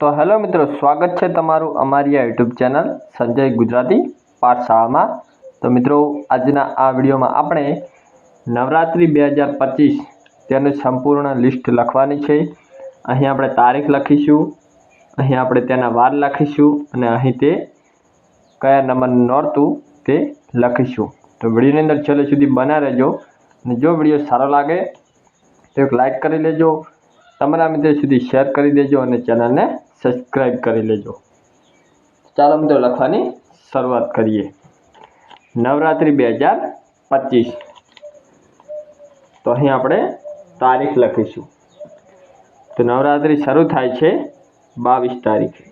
તો હેલો મિત્રો, સ્વાગત છે તમારું અમારી આ યુટ્યુબ ચેનલ સંજય ગુજરાતી પાઠશાળામાં। તો મિત્રો, આજના આ વિડીયોમાં આપણે નવરાત્રિ 2025 તેનું સંપૂર્ણ લિસ્ટ લખવાની છે। અહીં આપણે તારીખ લખીશું, અહીં આપણે તેના વાર લખીશું અને અહીં તે કયા નંબરનું નોરતું તે લખીશું। તો વિડીયોની અંદર છેલ્લે સુધી બના રહેજો અને જો વિડીયો સારો લાગે તો એક લાઈક કરી લેજો, તમારા મિત્રો સુધી શેર કરી દેજો અને ચેનલને સબસ્ક્રાઈબ કરી લેજો। ચાલો મિત્રો, લખવાની શરૂઆત કરીએ। નવરાત્રિ 2025 તો અહીં આપણે તારીખ લખીશું। તો નવરાત્રિ શરૂ થાય છે 22 તારીખે।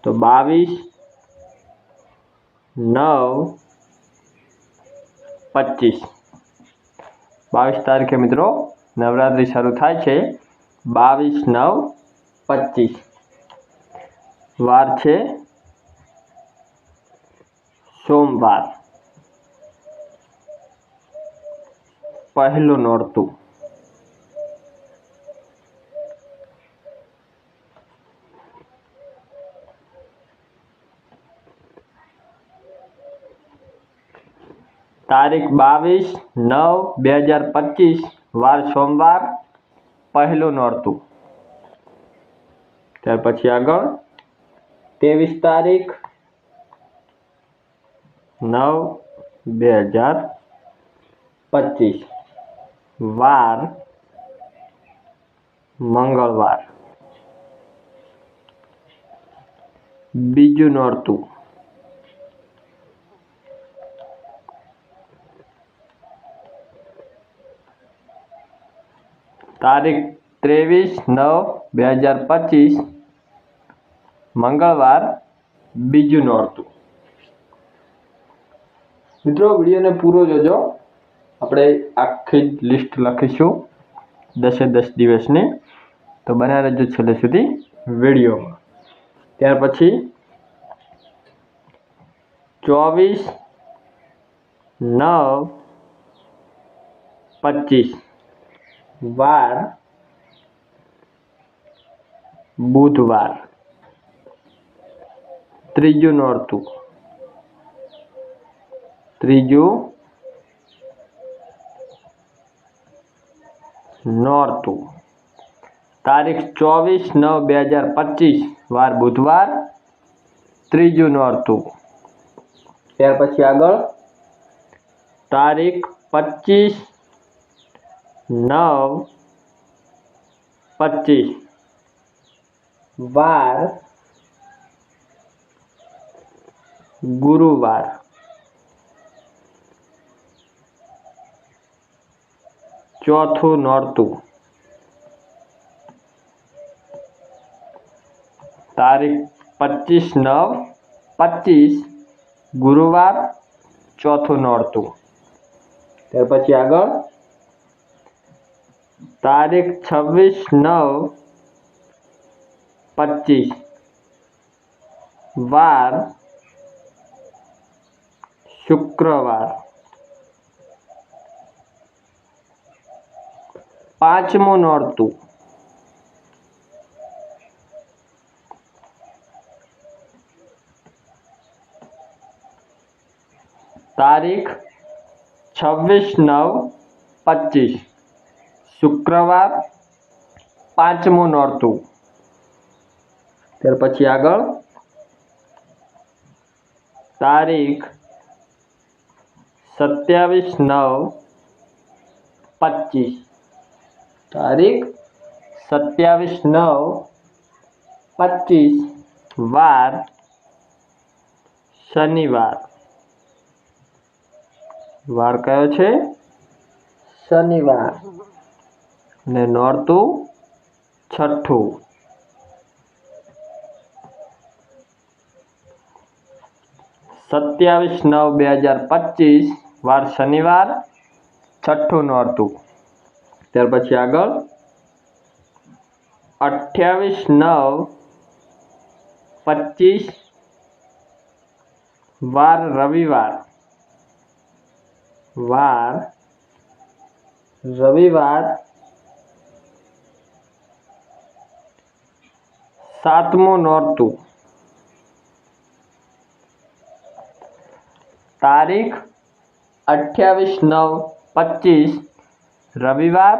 તો 22/9/25 22 તારીખે મિત્રો નવરાત્રિ શરૂ થાય છે। 22/9/25 વાર છે સોમવાર, પહેલું નોરતું। તારીખ 22/9/2025 વાર સોમવાર, પહેલું નોરતું। ત્યાર પછી આગળ 23 તારીખ 9/2025 વાર મંગળવાર, બીજું નોરતું। તારીખ 23/9/2025 મંગળવાર, બીજું નોરતું। મિત્રો, વિડીયોને પૂરો જોજો, આપણે આખી લિસ્ટ લખીશું 10 દિવસની, તો બના રહેજો છેલ્લે સુધી વિડીયોમાં। ત્યાર પછી 24/9/25 વાર બુધવાર, ત્રીજું નોરતું। તારીખ 24/9/2025 વાર બુધવાર, ત્રીજું નોરતું। ત્યાર પછી આગળ તારીખ 25/9/25 વાર ગુરુવાર, ચોથું નોરતું। તારીખ 25/9/25 ગુરુવાર, ચોથું નોરતું। ત્યાર પછી આગળ તારીખ 26/9/25 વાર શુક્રવાર, પાંચમું નોરતું। તારીખ 26/9/25 શુક્રવાર, પાંચમું નોરતું। ત્યાર પછી આગળ તારીખ 27/9/25 તારીખ 27/9/25 વાર શનિવાર, વાર કયો છે? શનિવાર, અને નોરતું છઠ્ઠું। 27/9/2025 વાર શનિવાર, છઠ્ઠું નોરતું। ત્યાર પછી આગળ 28/9/25 વાર રવિવાર, સાતમું નોરતું, તારીખ 28/9/25 રવિવાર,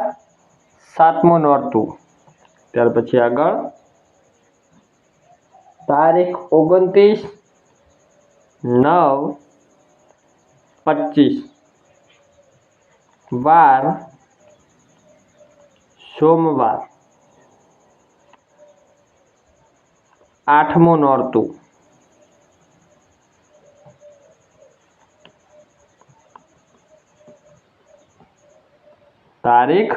સાતમું નોરતું. ત્યાર પછી આગળ તારીખ 29/9/25 વાર સોમવાર, આઠમું નોરતું. તારીખ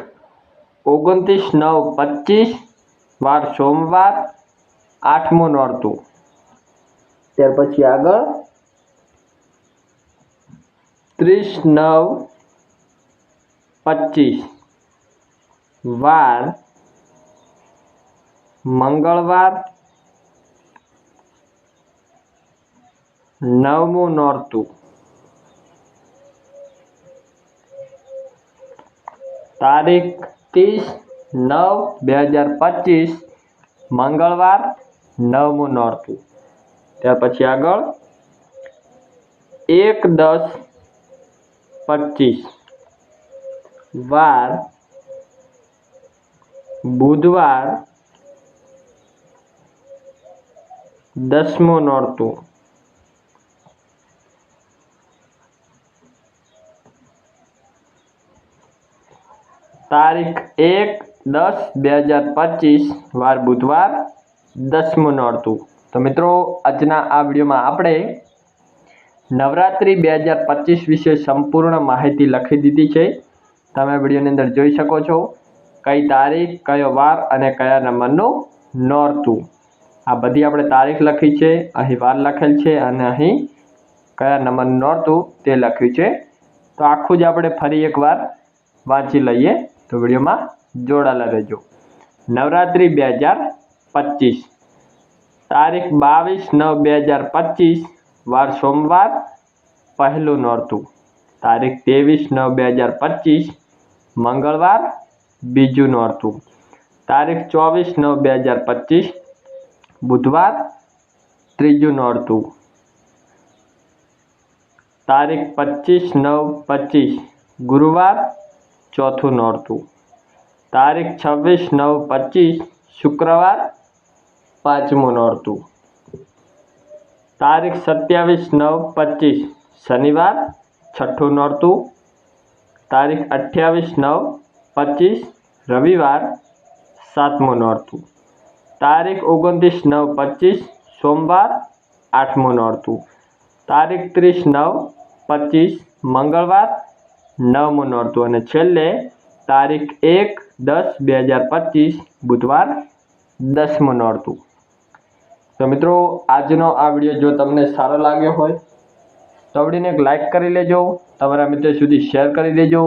29/9/25 વાર સોમવાર, આઠમું નોરતું. ત્યાર પછી આગળ 30/9/25 વાર મંગળવાર, નવમું નોરતું. તારીખ 30/9/2025 મંગળવાર, નવમું નોરતું. ત્યાર પછી આગળ 1/10/25 વાર બુધવાર, દસમું નોરતું. તારીખ 1/10/2025 વાર બુધવાર, દસમું નોરતું. તો મિત્રો, આજના આ વિડીયોમાં આપણે નવરાત્રિ 2025 વિશે સંપૂર્ણ માહિતી લખી દીધી છે. તમે વિડીયોની અંદર જોઈ શકો છો કઈ તારીખ, કયો વાર અને કયા નંબરનું નોરતું. આ બધી આપણે તારીખ લખી છે, અહીં વાર લખેલ છે અને અહીં કયા નંબરનું નોરતું તે લખ્યું છે. તો આખું જ આપણે ફરી એકવાર વાંચી લઈએ, તો વિડીયોમાં જોડાયેલા રહેજો. નવરાત્રિ 2025, તારીખ 22/9/2025 વાર સોમવાર, પહેલું નોરતું. તારીખ 23/9/2025 મંગળવાર, બીજું નોરતું. તારીખ 24/9/2025 બુધવાર, ત્રીજું નોરતું. તારીખ 25/9/25 ગુરુવાર, ચોથું નોરતું. તારીખ 26/9/25 શુક્રવાર, પાંચમું નોરતું. તારીખ 27/9/25 શનિવાર, છઠ્ઠું નોરતું. તારીખ 28/9/25 રવિવાર, સાતમું નોરતું. તારીખ 29/9/25 સોમવાર, આઠમું નોરતું. તારીખ 30/9/25 મંગળવાર, નવમું નોરતું. અને છેલ્લે તારીખ 1/10/2025 બુધવાર, દસમું નોરતું. તો મિત્રો, આજનો આ વિડીયો જો તમને સારો લાગ્યો હોય તો વિડીયોને એક લાઇક કરી લેજો, તમારા મિત્રો સુધી શેર કરી દેજો,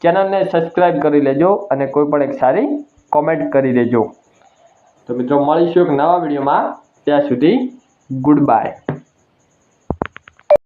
ચેનલને સબસ્ક્રાઈબ કરી લેજો અને કોઈ પણ એક સારી કોમેન્ટ કરી દેજો. તો મિત્રો, મળીશું એક નવા વિડીયોમાં. ત્યાં સુધી ગુડ બાય.